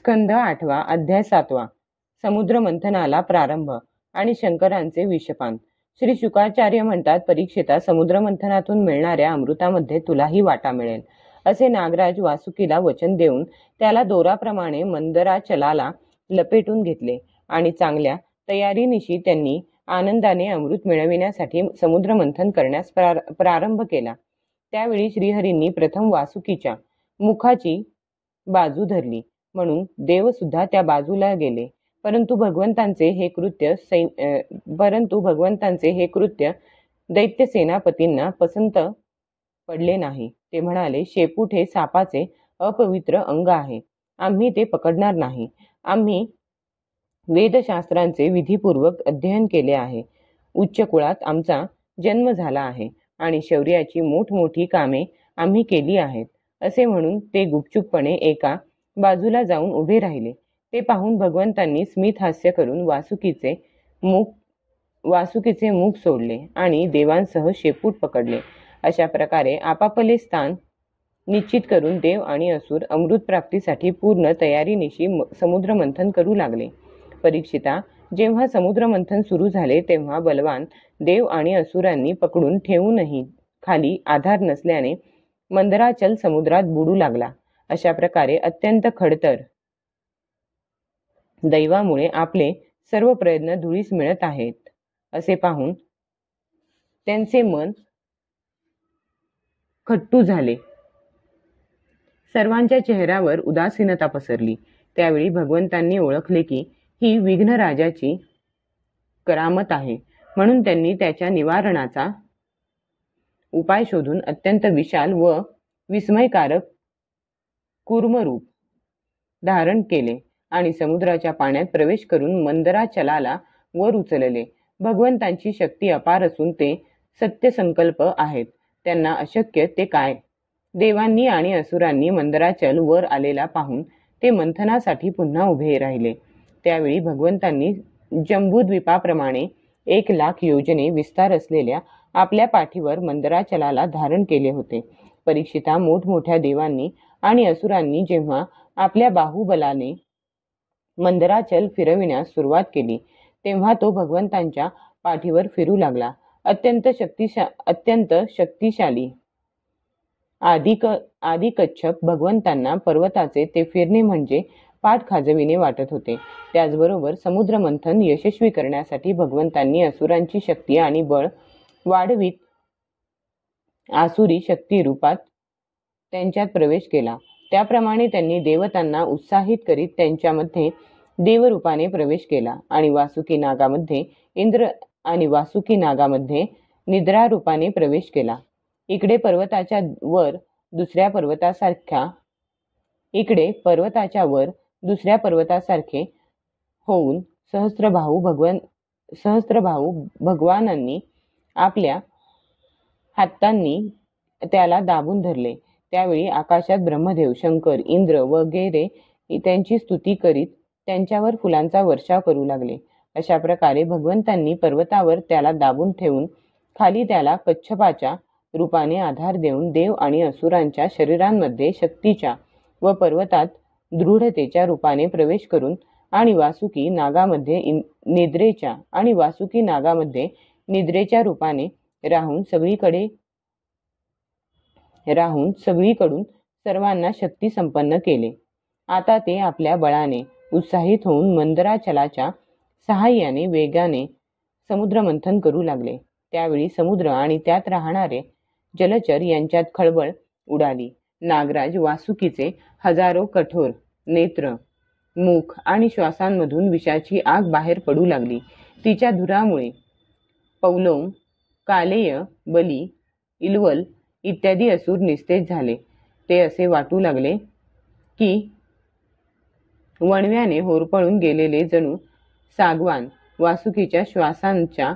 स्कंध 8 अध्याय 7 समुद्र मंथनाला प्रारंभ आणि शंकरांचे विषपान। श्री शुकाचार्य म्हणतात, परीक्षिता, समुद्र मंथनातून मिळणाऱ्या अमृतामध्ये तुलाही वाटा मिळेल असे नागराज वासुकीला वचन देऊन त्याला दोराप्रमाणे मंदराचलाला लपेटून घेतले आणि चांगल्या तयारीनिशी त्यांनी आनंदाने अमृत मिळविण्यासाठी समुद्र मंथन करण्यास प्रारंभ केला। त्यावेळी श्रीहरींनी प्रथम वासुकीच्या मुखाची बाजू धरली म्हणून देव सुद्धा त्या बाजूला गेले, परंतु भगवंतांचे हे कृत्य दैत्य सेनापतींना पसंत पडले नाही। ते म्हणाले, शेपूट हे सापाचे अपवित्र अंग आहे, आम्ही ते पकडणार नाही। आम्ही वेदशास्त्रांचे विधीपूर्वक अध्ययन केले आहे, उच्च कुळात आमचा जन्म झाला आहे आणि शौर्याची मोठमोठी कामे आम्ही केली आहेत असे म्हणून ते गुपचूपपणे एका बाजूला जाऊन उभे राहिले। ते पाहून भगवंतांनी स्मित हास्य करून वासुकीचे मुख सोडले आणि देवांसह शेपूट पकडले। अशा प्रकारे आपापले स्थान निश्चित करून देव आणि असुर अमृत प्राप्तीसाठी पूर्ण तयारीनिशी समुद्र मंथन करू लागले। परीक्षिता, जेव्हा समुद्र मंथन सुरू झाले तेव्हा बलवान देव आणि असुरांनी पकडून ठेवूनही खाली आधार नसल्याने मंदराचल समुद्रात बुडू लागला। अशा प्रकारे अत्यंत खडतर दैवामुळे आपले सर्व प्रयत्न धुळीस मिळत आहेत असे पाहून त्यांचे मन खट्टू झाले। सर्वांच्या चेहऱ्यावर उदासीनता पसरली। त्यावेळी भगवंतांनी ओळखले की ही विघ्नराजाची करामत आहे, म्हणून त्यांनी त्याच्या निवारणाचा उपाय शोधून अत्यंत विशाल व विस्मयकारक कूर्मरूप धारण केले आणि समुद्राच्या पाण्यात प्रवेश करून मंदराचलाला वर उचलले। भगवंतांची शक्ती अपार असून ते सत्यसंकल्प आहेत, त्यांना अशक्य ते काय। देवांनी आणि असुरांनी मंदराचल वर आलेला पाहून ते मंथनासाठी पुन्हा उभे राहिले। त्यावेळी भगवंतांनी जंबूद्वीपाप्रमाणे 1,00,000 योजने विस्तार असलेल्या आपल्या पाठीवर मंदराचलाला धारण केले होते। परीक्षिता, मोठमोठ्या देवांनी आणि असुरांनी जेव्हा आपल्या बाहुबलाने मंदराचल फिरविण्यास सुरुवात केली तेव्हा तो भगवंतांच्या पाठीवर फिरू लागला। अत्यंत शक्तिशाली आदिकच्छप भगवंतांना पर्वताचे ते फिरणे म्हणजे पाठ खाजविणे वाटत होते। त्याचबरोबर समुद्र मंथन यशस्वी करण्यासाठी भगवंतांनी असुरांची शक्ती आणि बळ वाढवीत आसुरी शक्ती रूपात त्यांच्यात प्रवेश केला। त्याप्रमाणे त्यांनी देवतांना उत्साहित करीत त्यांच्यामध्ये देवरूपाने प्रवेश केला आणि वासुकी नागामध्ये निद्रा रूपाने प्रवेश केला। इकडे पर्वताच्या वर दुसऱ्या पर्वतासारखे होऊन सहस्त्रबाहू भगवानांनी आपल्या हातांनी त्याला दाबून धरले। त्यावेळी आकाशात ब्रह्मदेव, शंकर, इंद्र वगैरे त्यांची स्तुती करीत त्यांच्यावर फुलांचा वर्षाव करू लागले। अशा प्रकारे भगवंतांनी पर्वतावर त्याला दाबून ठेवून खाली त्याला कच्छपाच्या रूपाने आधार देऊन देव आणि असुरांच्या शरीरांमध्ये शक्तीच्या व पर्वतात दृढतेच्या रूपाने प्रवेश करून आणि वासुकी नागामध्ये निद्रेच्या रूपाने राहून सगळीकडून सर्वांना शक्ती संपन्न केले। आता ते आपल्या बळाने उत्साहित होऊन मंदराचलाच्या सहाय्याने वेगाने समुद्र मंथन करू लागले। त्यावेळी समुद्र आणि त्यात राहणारे जलचर यांच्यात खळबळ उडाली। नागराज वासुकीचे हजारो कठोर नेत्र, मुख आणि श्वासांमधून विषाची आग बाहेर पडू लागली। तिच्या धुरामुळे पौलोम, कालेय, बली, इलवल इत्यादी असुर निस्तेज झाले। ते असे वाटू लागले की वणव्याने होरपळून गेलेले जणू सागवान। वासुकीच्या श्वासांच्या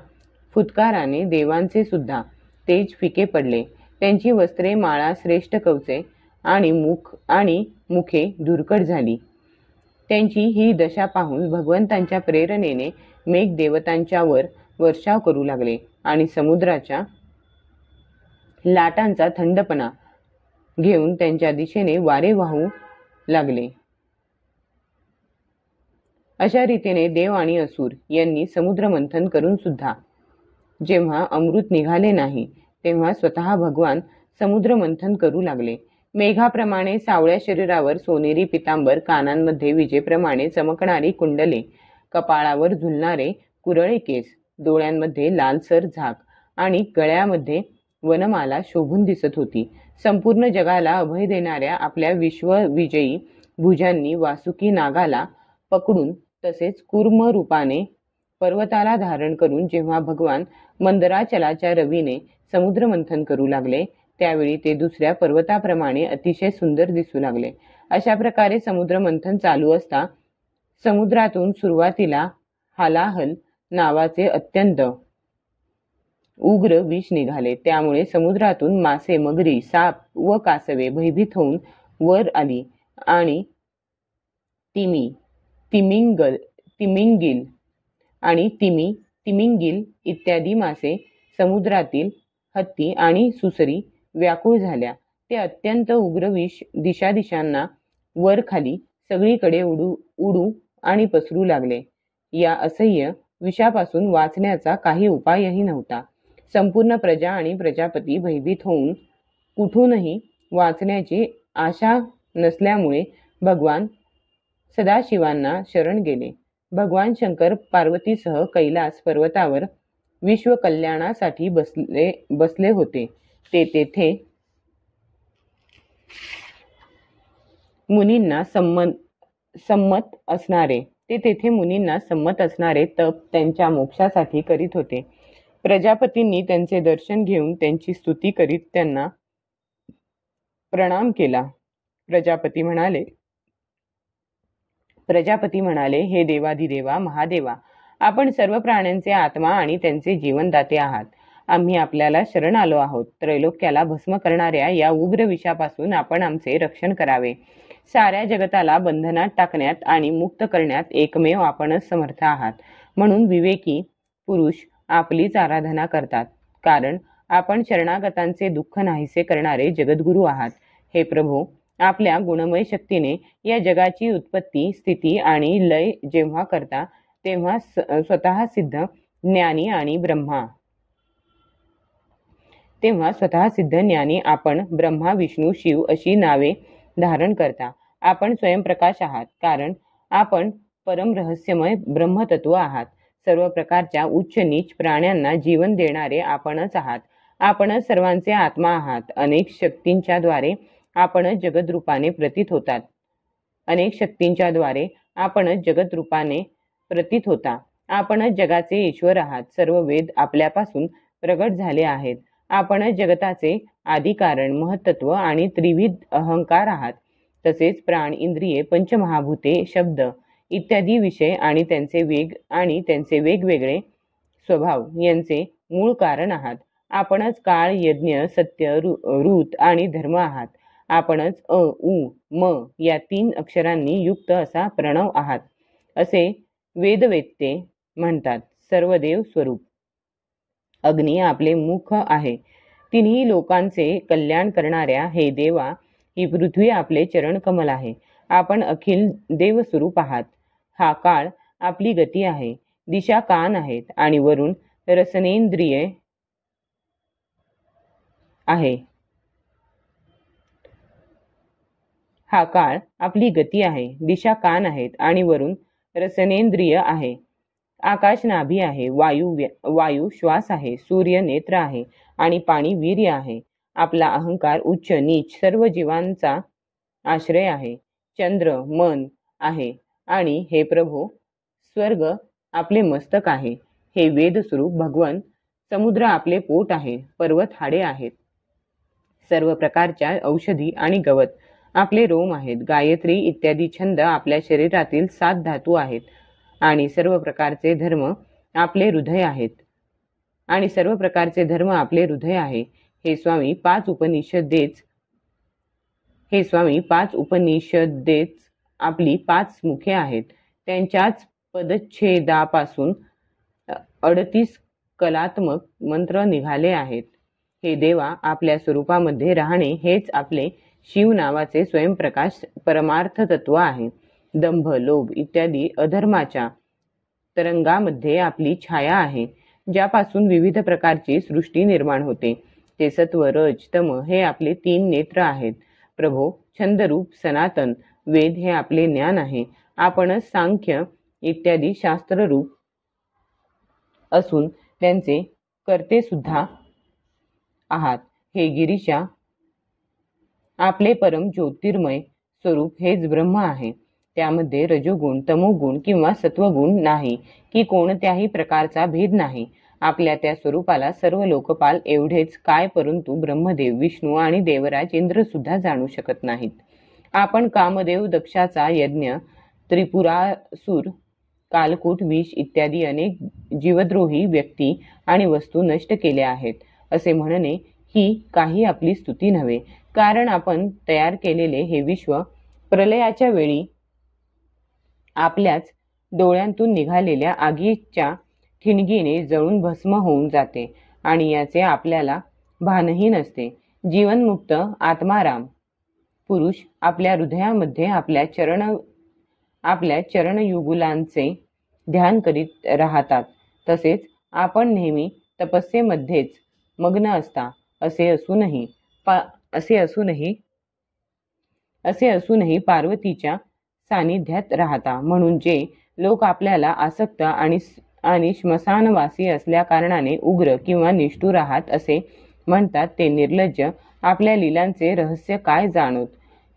फुत्काराने देवांचे सुद्धा तेज फिके पडले। त्यांची वस्त्रे, माळा, श्रेष्ठ कवचे आणि मुखे धुरकट झाली। त्यांची ही दशा पाहून भगवंतांच्या प्रेरणेने मेघ देवतांच्या वर वर्षाव करू लागले आणि समुद्राच्या लाटांचा थंडपणा घेऊन त्यांच्या दिशेने वारे वाहू लागले। अशा रीतीने देव आणि असुर यांनी समुद्र मंथन करून सुद्धा जेव्हा अमृत निघाले नाही तेव्हा स्वतः भगवान समुद्र मंथन करू लागले. मेघाप्रमाणे सावळ्या शरीरावर सोनेरी पितांबर, कानांमध्ये विजेप्रमाणे चमकणारी कुंडले, कपाळावर झुलणारे कुरळे केस, डोळ्यांमध्ये लालसर झाक आणि गळ्यामध्ये वनमाला शोभून दिसत होती. संपूर्ण जगाला अभय देणाऱ्या आपल्या विश्वविजयी भुजांनी वासुकी नागाला पकडून तसेच कूर्म रूपाने पर्वताला धारण करून जेव्हा भगवान मंदराचलाच्या रवीने समुद्र मंथन करू लागले त्यावेळी ते दुसऱ्या पर्वताप्रमाणे अतिशय सुंदर दिसू लागले. अशा प्रकारे समुद्र मंथन चालू असता समुद्रातून सुरुवातीला हालाहल नावाचे अत्यंत उग्र विष निघाले. त्यामुळे समुद्रातून मासे, मगरी, साप व कासवे भयभीत होऊन वर आली आणि तिमिंगिल इत्यादी मासे, समुद्रातील हत्ती आणि सुसरी व्याकुळ झाल्या. ते अत्यंत उग्र विष दिशादिशांना वर खाली सगळीकडे उडू आणि पसरू लागले. या असह्य विषापासून वाचण्याचा काही उपायही नव्हता. संपूर्ण प्रजा आणि प्रजापती भयभीत होऊन कुठूनही वाचण्याची आशा नसल्यामुळे भगवान सदाशिवांना शरण गेले. भगवान शंकर पार्वतीसह कैलास पर्वतावर विश्वकल्याणासाठी बसले होते. ते तेथे मुनींना संमत असणारे तप त्यांच्या मोक्षासाठी करीत होते. प्रजापतींनी त्यांचे दर्शन घेऊन त्यांची स्तुती करीत त्यांना प्रणाम केला. प्रजापती म्हणाले, हे देवाधिदेवा महादेवा, आपण सर्व प्राण्यांचे आत्मा आणि त्यांचे जीवनदाते आहात. आम्ही आपल्याला शरण आलो आहोत. त्रैलोक्याला भस्म करणाऱ्या या उग्र विषापासून आपण आमचे रक्षण करावे. साऱ्या जगताला बंधनात टाकण्यात आणि मुक्त करण्यात एकमेव आपणच समर्थ आहात. म्हणून विवेकी पुरुष आपलीच आराधना करतात, कारण आपण शरणागतांचे दुःख नाहीसे करणारे जगद्गुरू आहात. हे प्रभो, आपल्या गुणमय शक्तीने या जगाची उत्पत्ती, स्थिती आणि लय जेव्हा करता तेव्हा स्वतः सिद्ध ज्ञानी आपण ब्रह्मा, विष्णू, शिव अशी नावे धारण करता. आपण स्वयंप्रकाश आहात, कारण आपण परम रहस्यमय ब्रह्मतत्व आहात. सर्व प्रकारच्या उच्च नीच प्राण्यांना जीवन देणारे आपणच आहात. आपणच सर्वांचे आत्मा आहात. अनेक शक्तींच्या द्वारे आपणच जगद्रूपाने प्रतीत होता. आपणच जगाचे ईश्वर आहात. सर्व वेद आपल्यापासून प्रगट झाले आहेत. आपणच जगताचे आदिकारण, महत्त्व आणि त्रिविध अहंकार आहात. तसेच प्राण, इंद्रिये, पंचमहाभूते, शब्द इत्यादी विषय आणि त्यांचे वेगवेगळे स्वभाव यांचे मूळ कारण आहात. आपणच काळ, यज्ञ, सत्य, ऋत आणि धर्म आहात. आपणच अ, उ, म या 3 अक्षरांनी युक्त असा प्रणव आहात, असे वेदवेत्ते म्हणतात. सर्वदेव स्वरूप अग्नी आपले मुख आहे. तिन्ही लोकांचे कल्याण करणाऱ्या हे देवा, ही पृथ्वी आपले चरणकमल आहे. आपण अखिल देवस्वरूप आहात. हा काळ आपली गती आहे. दिशा कान आहेत आणि वरून रसनेंद्रिय आहे. हा काळ आपली गती आहे. दिशा कान आहेत आणि वरून रसनेंद्रिय आहे. आकाश नाभी आहे. वायू श्वास आहे. सूर्य नेत्र आहे आणि पाणी वीर्य आहे. आपला अहंकार उच्च नीच सर्व जीवांचा आश्रय आहे. चंद्र मन आहे आणि हे प्रभो, स्वर्ग आपले मस्तक आहे. हे वेदस्वरूप भगवन, समुद्र आपले पोट आहे. पर्वत हाडे आहेत. सर्व प्रकारच्या औषधी आणि गवत आपले रोम आहेत. गायत्री इत्यादी छंद आपल्या शरीरातील 7 धातू आहेत आणि सर्व प्रकारचे धर्म आपले हृदय आहे. हे स्वामी, 5 उपनिषदेच आपली 5 मुखे आहेत. त्यांच्याच पदच्छेदापासून 38 कलात्मक मंत्र निघाले आहेत. हे देवा, आपल्या स्वरूपामध्ये राहणे हेच आपले शिव नावाचे स्वयंप्रकाश परमार्थ तत्व आहे. दंभ, लोभ इत्यादी अधर्माच्या तरंगामध्ये आपली छाया आहे, ज्यापासून विविध प्रकारची सृष्टी निर्माण होते. ते सत्व, रज, तम हे आपले 3 नेत्र आहेत. प्रभो, छंदरूप सनातन वेद हे आपले ज्ञान आहे. आपणच सांख्य इत्यादी शास्त्ररूप असून त्यांचे कर्ते सुद्धा आहात. हे गिरीशा, आपले परम ज्योतिर्मय स्वरूप हेच ब्रह्म आहे. त्यामध्ये रजोगुण, तमोगुण किंवा सत्वगुण नाही की कोणत्याही प्रकारचा भेद नाही. आपल्या त्या स्वरूपाला सर्व लोकपाल एवढेच काय, परंतु ब्रह्मदेव, विष्णू आणि देवराज इंद्र सुद्धा जाणू शकत नाहीत. आपण कामदेव, दक्षाचा यज्ञ, त्रिपुरासुर, कालकूट, विष इत्यादी अनेक जीवद्रोही व्यक्ती आणि वस्तू नष्ट केल्या आहेत असे म्हणणे ही काही आपली स्तुती नव्हे. कारण आपण तयार केलेले हे विश्व प्रलयाच्या वेळी आपल्याच डोळ्यांतून निघालेल्या आगीच्या ठिणगीने जळून भस्म होऊन जाते आणि याचे आपल्याला भानही नसते. जीवनमुक्त आत्माराम पुरुष आपल्या हृदयामध्ये आपल्या चरणयुगुलांचे ध्यान करीत राहतात. तसेच आपण नेहमी तपस्येमध्येच मग्न असता. असे असूनही पार्वतीच्या सानिध्यात राहता. म्हणून जे लोक आपल्याला आसक्त आणि श्मशानवासी असल्या कारणाने उग्र किंवा निष्ठुर आहात असे म्हणतात, ते निर्लज्ज, आपल्या लीलांचे रहस्य काय जाणोत?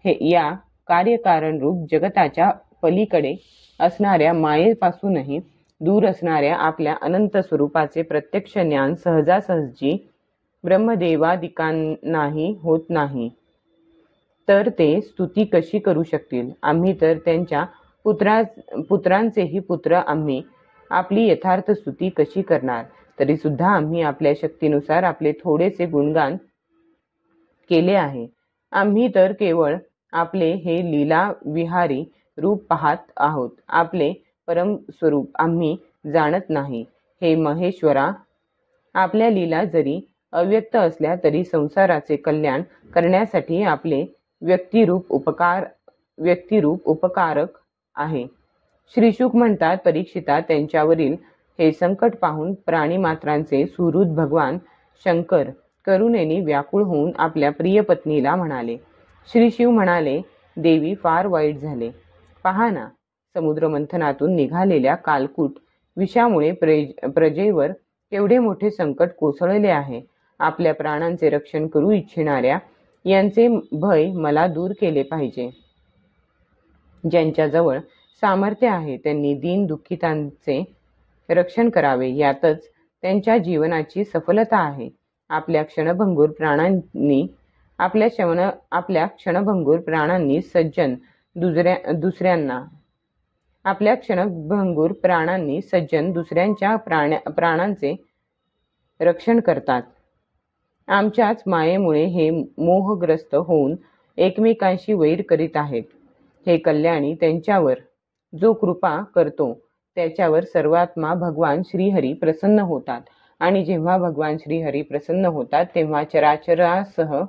हे या कार्यकारणरूप जगताच्या पलीकडे असणाऱ्या मायेपासूनही दूर असणाऱ्या आपल्या अनंत स्वरूपाचे प्रत्यक्ष ज्ञान सहजासहजी ब्रह्मदेवादिकांनाही होत नाही, तर ते स्तुती कशी करू शकतील? आम्ही तर त्यांच्या पुत्रांचेही पुत्र. आम्ही आपली यथार्थ स्तुती कशी करणार? तरी सुद्धा आम्ही आपल्या शक्तीनुसार आपले थोडेसे गुणगान केले आहे. आम्ही तर केवळ आपले हे लीला विहारी रूप पाहत आहोत. आपले परम स्वरूप आम्ही जाणत नाही. हे महेश्वरा, आपल्या लीला जरी अव्यक्त असल्या तरी संसाराचे कल्याण करण्यासाठी आपले व्यक्तिरूप उपकारक आहे. श्रीशुक म्हणतात, परीक्षिता, त्यांच्यावरील हे संकट पाहून प्राणीमात्रांचे सुहृद भगवान शंकर करुणेने व्याकुळ होऊन आपल्या प्रिय पत्नीला म्हणाले. श्री शिव म्हणाले, देवी, फार वाईट झाले. पहा ना, समुद्रमंथनातून निघालेल्या कालकूट विषामुळे प्रजेवर केवढे मोठे संकट कोसळले आहे. आपल्या प्राणांचे रक्षण करू इच्छिणाऱ्या यांचे भय मला दूर केले पाहिजे. ज्यांच्याजवळ सामर्थ्य आहे त्यांनी दीन दुःखितांचे रक्षण करावे. यातच त्यांच्या जीवनाची सफलता आहे. आपल्या क्षणभंगूर प्राणांनी सज्जन दुसऱ्यांच्या प्राणांचे रक्षण करतात. आमच्याच मायेमुळे हे मोहग्रस्त होऊन एकमेकांशी वैर करीत आहेत. हे कल्याणी, त्यांच्यावर जो कृपा करतो त्याच्यावर सर्वात्मा भगवान श्रीहरी प्रसन्न होतात. आणि जेव्हा भगवान श्रीहरी प्रसन्न होतात तेव्हा चराचरासह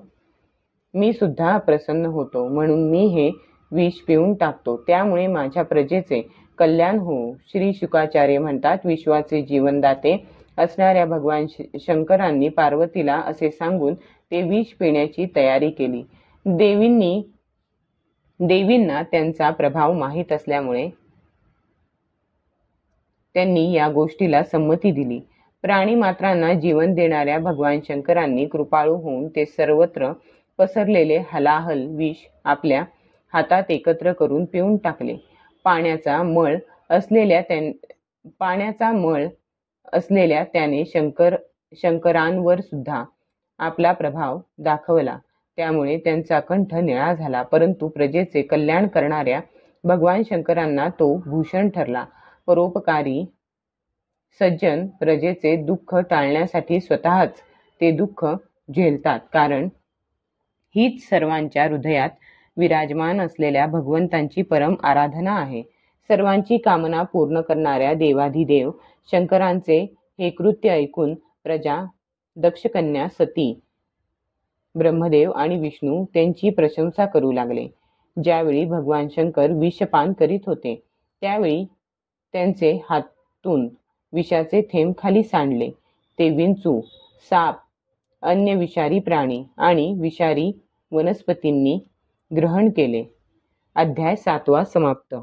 मी सुद्धा प्रसन्न होतो. म्हणून मी हे विष पिऊन टाकतो. त्यामुळे माझ्या प्रजेचे कल्याण हो. श्री शुकाचार्य म्हणतात, विश्वाचे जीवनदाते असणाऱ्या भगवान शंकरांनी पार्वतीला असे सांगून ते विष पिण्याची तयारी केली. देवींना त्यांचा प्रभाव माहीत असल्यामुळे त्यांनी या गोष्टीला संमती दिली. प्राणीमात्रांना जीवन देणाऱ्या भगवान शंकरांनी कृपाळू होऊन ते सर्वत्र पसरलेले हलाहल विष आपल्या हातात एकत्र करून पिऊन टाकले. पाण्याचा मळ असलेल्या त्याने शंकरांवर सुद्धा आपला प्रभाव दाखवला. त्यामुळे त्यांचा कंठ निळा झाला. परंतु प्रजेचे कल्याण करणाऱ्या भगवान शंकरांना तो भूषण ठरला. परोपकारी सज्जन प्रजेचे दुःख टाळण्यासाठी स्वतःच ते दुःख झेलतात. कारण हीच सर्वांच्या हृदयात विराजमान असलेल्या भगवंतांची परम आराधना आहे. सर्वांची कामना पूर्ण करणाऱ्या देवाधिदेव शंकरांचे हे कृत्य ऐकून प्रजा, दक्षकन्या, सती, ब्रह्मदेव आणि विष्णू त्यांची प्रशंसा करू लागले. ज्यावेळी भगवान शंकर विषपान करीत होते त्यावेळी त्यांचे हातून विषाचे थेंब खाली सांडले. ते विंचू, साप, अन्य विषारी प्राणी आणि विषारी वनस्पतींनी ग्रहण केले. अध्याय 7वा समाप्त.